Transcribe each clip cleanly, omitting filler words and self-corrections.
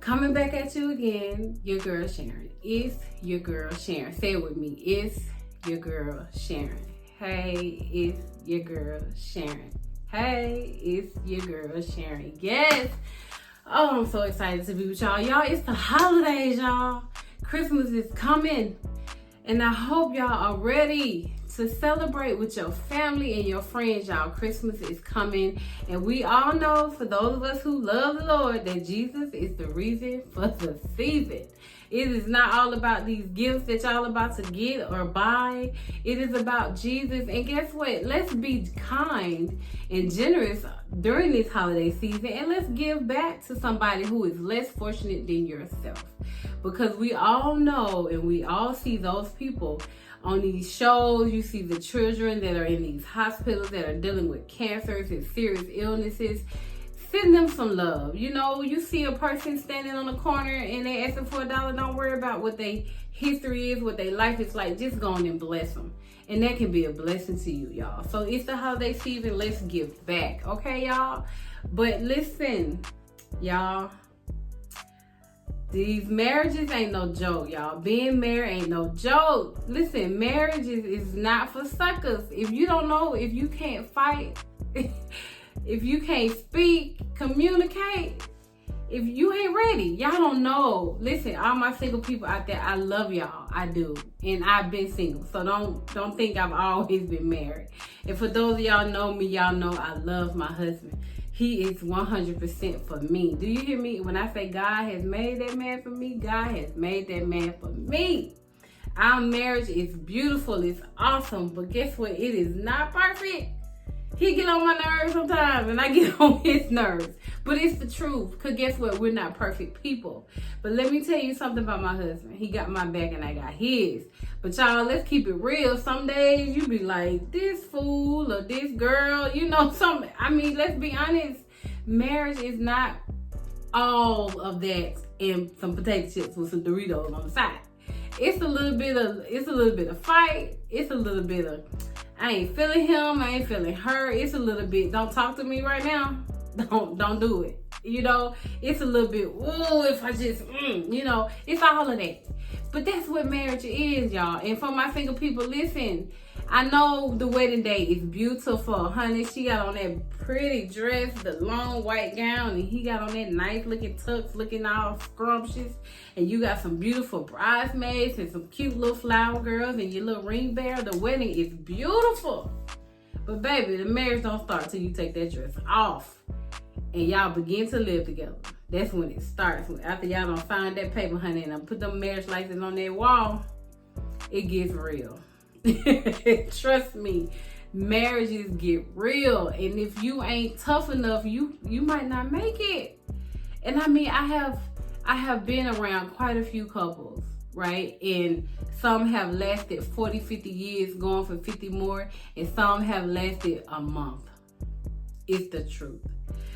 Coming back at you again, your girl Sharon. It's your girl Sharon. Say it with me. It's your girl Sharon. Hey, it's your girl Sharon. Hey, it's your girl Sharon. Yes. Oh, I'm so excited to be with y'all. Y'all, it's the holidays, y'all. Christmas is coming. And I hope y'all are ready to celebrate with your family and your friends, y'all. Christmas is coming. And we all know, for those of us who love the Lord, that Jesus is the reason for the season. It is not all about these gifts that y'all about to get or buy. It is about Jesus. And guess what? Let's be kind and generous during this holiday season. And let's give back to somebody who is less fortunate than yourself. Because we all know and we all see those people on these shows. You see the children that are in these hospitals that are dealing with cancers and serious illnesses. Send them some love. You know, you see a person standing on the corner and they asking for $1. Don't worry about what their history is, what their life is like. Just go on and bless them. And that can be a blessing to you, y'all. So it's the holiday season. Let's give back. Okay, y'all? But listen, y'all. These marriages ain't no joke, y'all. Being married ain't no joke. Listen, marriage is not for suckers. If you don't know, if you can't fight, if you can't speak, communicate, if you ain't ready, y'all don't know. Listen, all my single people out there, I love y'all. I do. And I've been single. So don't think I've always been married. And for those of y'all know me, y'all know I love my husband. He is 100% for me. Do you hear me? When I say God has made that man for me, God has made that man for me. Our marriage is beautiful. It's awesome. But guess what? It is not perfect. He get on my nerves sometimes and I get on his nerves. But it's the truth. Because guess what? We're not perfect people. But let me tell you something about my husband. He got my back and I got his. But y'all, let's keep it real. Some days you be like, this fool or this girl, you know, something. I mean, let's be honest. Marriage is not all of that and some potato chips with some Doritos on the side. It's a little bit of fight. It's a little bit of, I ain't feeling him, I ain't feeling her. It's a little bit, don't talk to me right now. Don't do it. You know, it's a little bit, ooh, if I just, you know, it's all of that. But that's what marriage is, y'all. And for my single people, listen, I know the wedding day is beautiful, honey. She got on that pretty dress, the long white gown, and he got on that nice looking tux, looking all scrumptious. And you got some beautiful bridesmaids and some cute little flower girls and your little ring bearer. The wedding is beautiful. But baby, the marriage don't start till you take that dress off and y'all begin to live together. That's when it starts. After y'all don't sign that paper, honey, and put them marriage licenses on that wall, it gets real. Trust me, marriages get real. And if you ain't tough enough, you might not make it. And I mean, I have been around quite a few couples, right? And some have lasted 40, 50 years, going for 50 more, and some have lasted a month. It's the truth.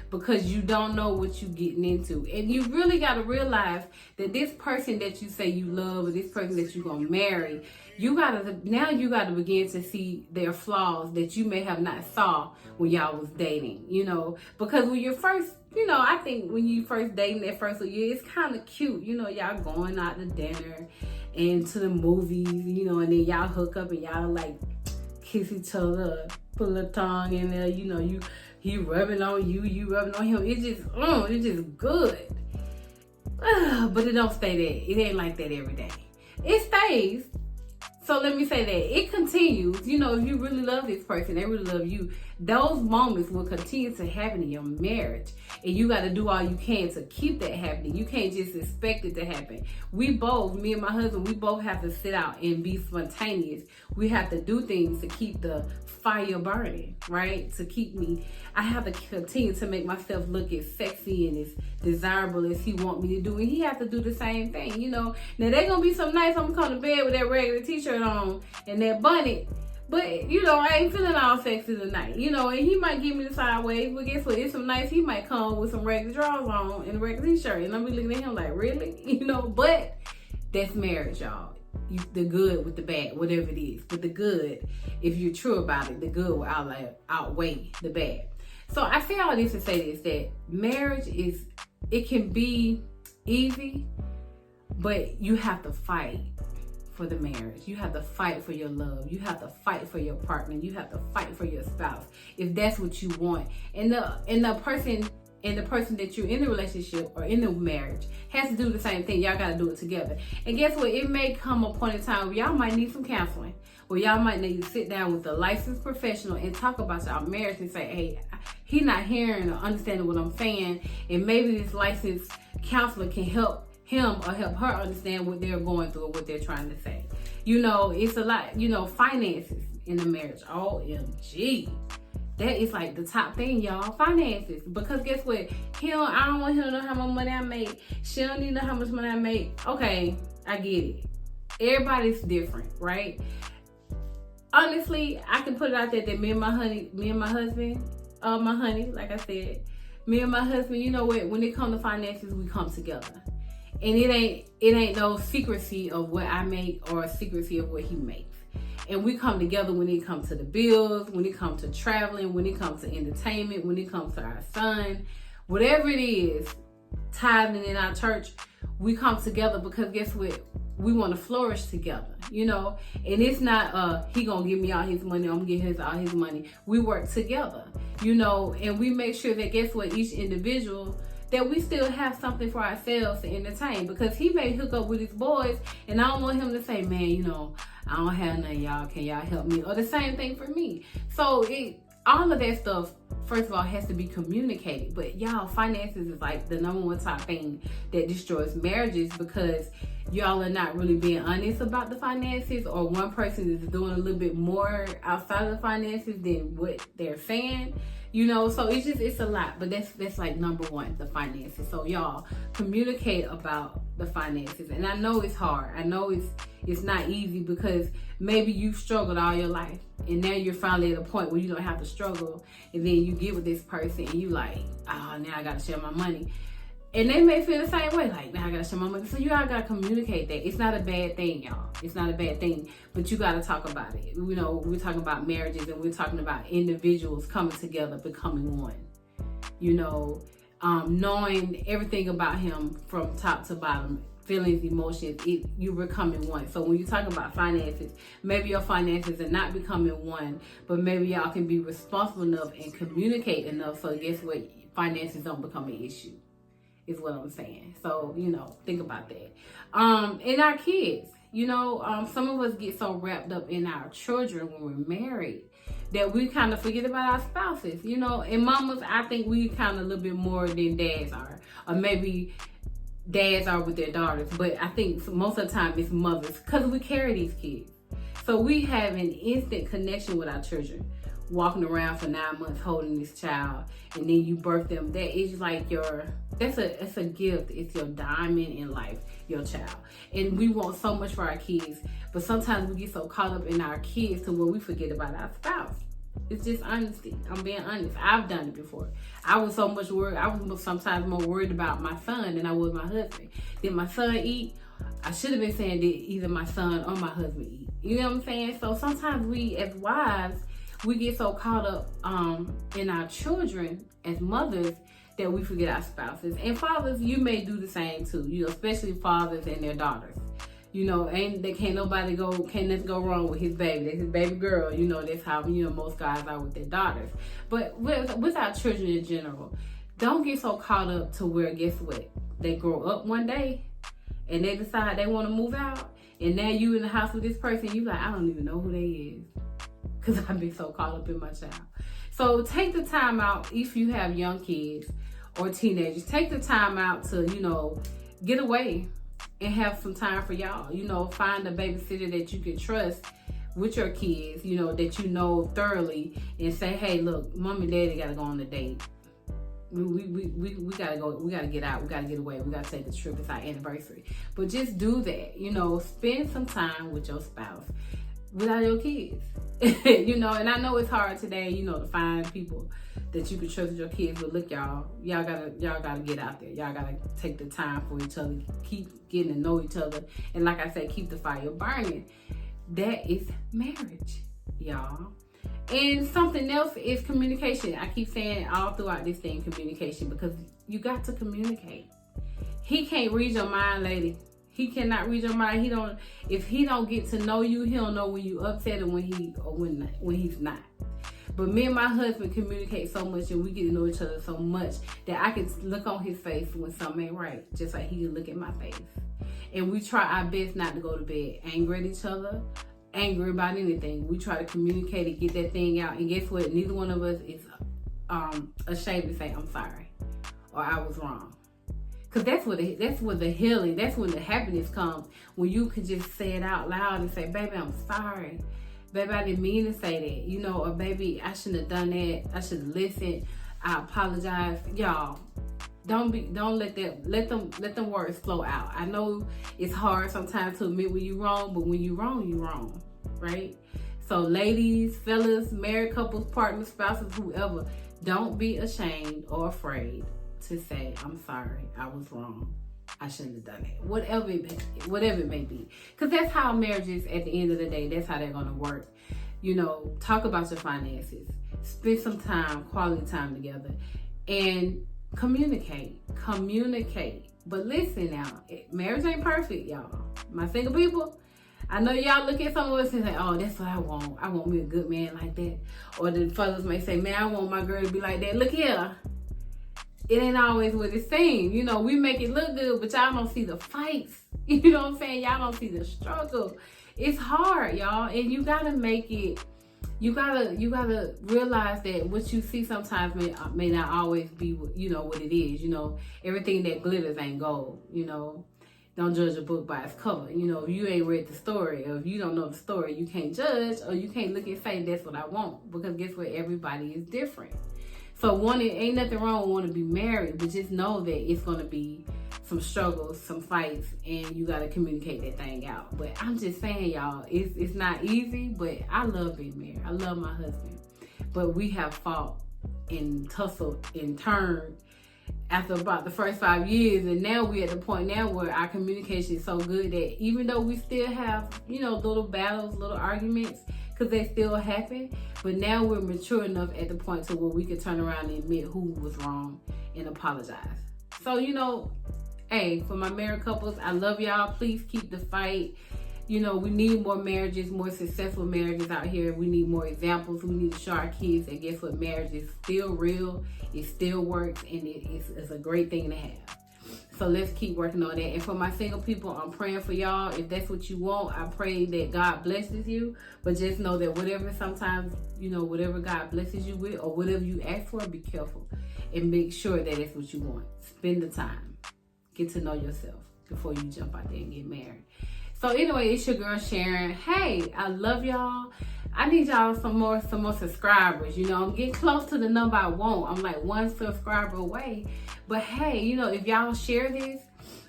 Because you don't know what you're getting into. And you really got to realize that this person that you say you love or this person that you're going to marry, you got to begin to see their flaws that you may have not saw when y'all was dating, you know. Because when you're first, you know, I think when you first dating that first year, it's kind of cute. You know, y'all going out to dinner and to the movies, you know, and then y'all hook up and y'all like kiss each other, put a little tongue in there, you know, he rubbing on you, you rubbing on him. It's just good. But it don't stay there. It ain't like that every day. It stays. So let me say that. It continues. You know, if you really love this person, they really love you, those moments will continue to happen in your marriage. And you got to do all you can to keep that happening. You can't just expect it to happen. We both, me and my husband, we both have to sit out and be spontaneous. We have to do things to keep the fire burning, right? I have to continue to make myself look as sexy and as desirable as he want me to do. And he has to do the same thing, you know. Now, there's going to be some nights I'm going to come to bed with that regular t-shirt on and that bunny. But, you know, I ain't feeling all sexy tonight, you know, and he might give me the sideways, but guess what? It's some nights he might come with some regular drawers on and a regular t-shirt, and I'll be looking at him like, really? You know, but that's marriage, y'all. The good with the bad, whatever it is. But the good, if you're true about it, the good will outweigh the bad. So I say all this to say this, that marriage is, it can be easy, but you have to fight for the marriage. You have to fight for your love. You have to fight for your partner. You have to fight for your spouse if that's what you want. And the person that you're in the relationship or in the marriage has to do the same thing. Y'all gotta do it together. And guess what? It may come a point in time where y'all might need some counseling, or y'all might need to sit down with a licensed professional and talk about y'all marriage and say, hey, he's not hearing or understanding what I'm saying, and maybe this licensed counselor can help him or help her understand what they're going through or what they're trying to say. It's a lot, finances in the marriage. OMG. That is like the top thing, y'all. Finances. Because guess what? I don't want him to know how much money I make. She don't need to know how much money I make. Okay, I get it. Everybody's different, right? Honestly, I can put it out there that me and my husband, like I said, me and my husband, you know what? When it comes to finances, we come together. And it ain't no secrecy of what I make or a secrecy of what he makes. And we come together when it comes to the bills, when it comes to traveling, when it comes to entertainment, when it comes to our son, whatever it is, tithing in our church, we come together because guess what? We want to flourish together, and it's not he gonna give me all his money, I'm gonna give him all his money. We work together, and we make sure that guess what? Each individual, that we still have something for ourselves to entertain, because he may hook up with his boys and I don't want him to say, man, I don't have none, y'all, can y'all help me? Or the same thing for me. So all of that stuff, first of all, has to be communicated. But y'all, finances is like the number one top thing that destroys marriages, because y'all are not really being honest about the finances, or one person is doing a little bit more outside of the finances than what they're saying. So it's a lot, but that's like number one, the finances. So y'all communicate about the finances. And I know it's hard. I know it's not easy, because maybe you've struggled all your life and now you're finally at a point where you don't have to struggle, and then you get with this person and you like, now I gotta share my money. And they may feel the same way, like, now I gotta share my money. So you all gotta communicate that. It's not a bad thing, y'all. It's not a bad thing, but you gotta talk about it. We're talking about marriages, and we're talking about individuals coming together, becoming one. Knowing everything about him from top to bottom, feelings, emotions, you're becoming one. So when you talk about finances, maybe your finances are not becoming one, but maybe y'all can be responsible enough and communicate enough so guess what? Finances don't become an issue. Is what I'm saying. So, think about that. And our kids, some of us get so wrapped up in our children when we're married that we kind of forget about our spouses, and mamas, I think we kind of a little bit more than dads are, or maybe dads are with their daughters, but I think most of the time it's mothers, because we carry these kids. So we have an instant connection with our children. Walking around for 9 months holding this child, and then you birth them. That is like it's a gift. It's your diamond in life, your child. And we want so much for our kids, but sometimes we get so caught up in our kids to where we forget about our spouse. It's just honesty. I'm being honest. I've done it before. I was so much worried. I was sometimes more worried about my son than I was my husband. Did my son eat? I should have been saying, did either my son or my husband eat? You know what I'm saying? So sometimes we as wives, we get so caught up in our children as mothers that we forget our spouses. And fathers, you may do the same too, especially fathers and their daughters. Can't nothing go wrong with his baby. That's his baby girl. That's how, most guys are with their daughters. But with our children in general, don't get so caught up to where, guess what? They grow up one day and they decide they want to move out. And now you in the house with this person, you like, I don't even know who they is, because I've been so caught up in my child. So take the time out, if you have young kids or teenagers, take the time out to, get away and have some time for y'all. Find a babysitter that you can trust with your kids, that you know thoroughly, and say, hey, look, mom and daddy gotta go on a date. We gotta go, we gotta get out, we gotta get away, we gotta take a trip, it's our anniversary. But just do that, spend some time with your spouse without your kids. And I know it's hard today, to find people that you can trust with your kids, but look, y'all gotta get out there. Y'all gotta take the time for each other, keep getting to know each other, and like I said, keep the fire burning. That is marriage, y'all. And something else is communication. I keep saying all throughout this thing, communication, because you got to communicate. He can't read your mind, lady. He cannot read your mind. If he don't get to know you, he don't know when you upset and when he's not. But me and my husband communicate so much and we get to know each other so much that I can look on his face when something ain't right, just like he can look at my face. And we try our best not to go to bed angry at each other, angry about anything. We try to communicate and get that thing out. And guess what? Neither one of us is ashamed to say, I'm sorry, or I was wrong. Because that's where the healing, that's when the happiness comes. When you can just say it out loud and say, baby, I'm sorry. Baby, I didn't mean to say that. You know, or baby, I shouldn't have done that. I should have listened. I apologize. Y'all, don't let them words flow out. I know it's hard sometimes to admit when you're wrong, but when you're wrong, right? So ladies, fellas, married couples, partners, spouses, whoever, don't be ashamed or afraid to say, I'm sorry, I was wrong. I shouldn't have done it. Whatever it may be. Because that's how marriages, at the end of the day, that's how they're going to work. You know, talk about your finances. Spend some time, quality time together. And communicate. But listen now, marriage ain't perfect, y'all. My single people, I know y'all look at some of us and say, oh, that's what I want. I want me a good man like that. Or the fellas may say, man, I want my girl to be like that. Look here. It ain't always what it seems. You know, we make it look good, but y'all don't see the fights. You know what I'm saying? Y'all don't see the struggle. It's hard, y'all. And you gotta make it, you gotta realize that what you see sometimes may not always be, you know, what it is. You know, everything that glitters ain't gold, you know. Don't judge a book by its cover. You know, if you ain't read the story, or if you don't know the story, you can't judge, or you can't look and say, that's what I want. Because guess what? Everybody is different. So ain't nothing wrong with wanting to be married, but just know that it's going to be some struggles, some fights, and you got to communicate that thing out. But I'm just saying, y'all, it's not easy, but I love being married. I love my husband. But we have fought and tussled and turned after about the first 5 years, and now we're at the point now where our communication is so good that even though we still have, you know, little battles, little arguments, because they still happen, but now we're mature enough at the point to where we can turn around and admit who was wrong and apologize. So, you know, hey, for my married couples, I love y'all. Please keep the fight. You know, we need more marriages, more successful marriages out here. We need more examples. We need to show our kids that guess what, marriage is still real, it still works, and it's a great thing to have. So let's keep working on that. And for my single people, I'm praying for y'all. If that's what you want, I pray that God blesses you. But just know that whatever God blesses you with, or whatever you ask for, be careful. And make sure that it's what you want. Spend the time. Get to know yourself before you jump out there and get married. So anyway, it's your girl Sharon. Hey, I love y'all. I need y'all some more subscribers. You know, I'm getting close to the number I want. I'm like 1 subscriber away. But hey, you know, if y'all share this,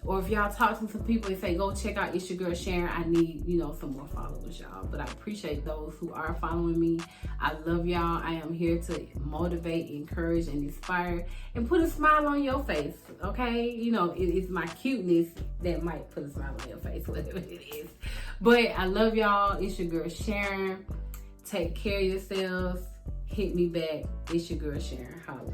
or if y'all talk to some people and say, go check out It's Your Girl Sharon, I need, you know, some more followers, y'all. But I appreciate those who are following me. I love y'all. I am here to motivate, encourage, and inspire, and put a smile on your face, okay? You know, it's my cuteness that might put a smile on your face, whatever it is. But I love y'all. It's your girl Sharon. Take care of yourselves. Hit me back. It's your girl Sharon. Holla.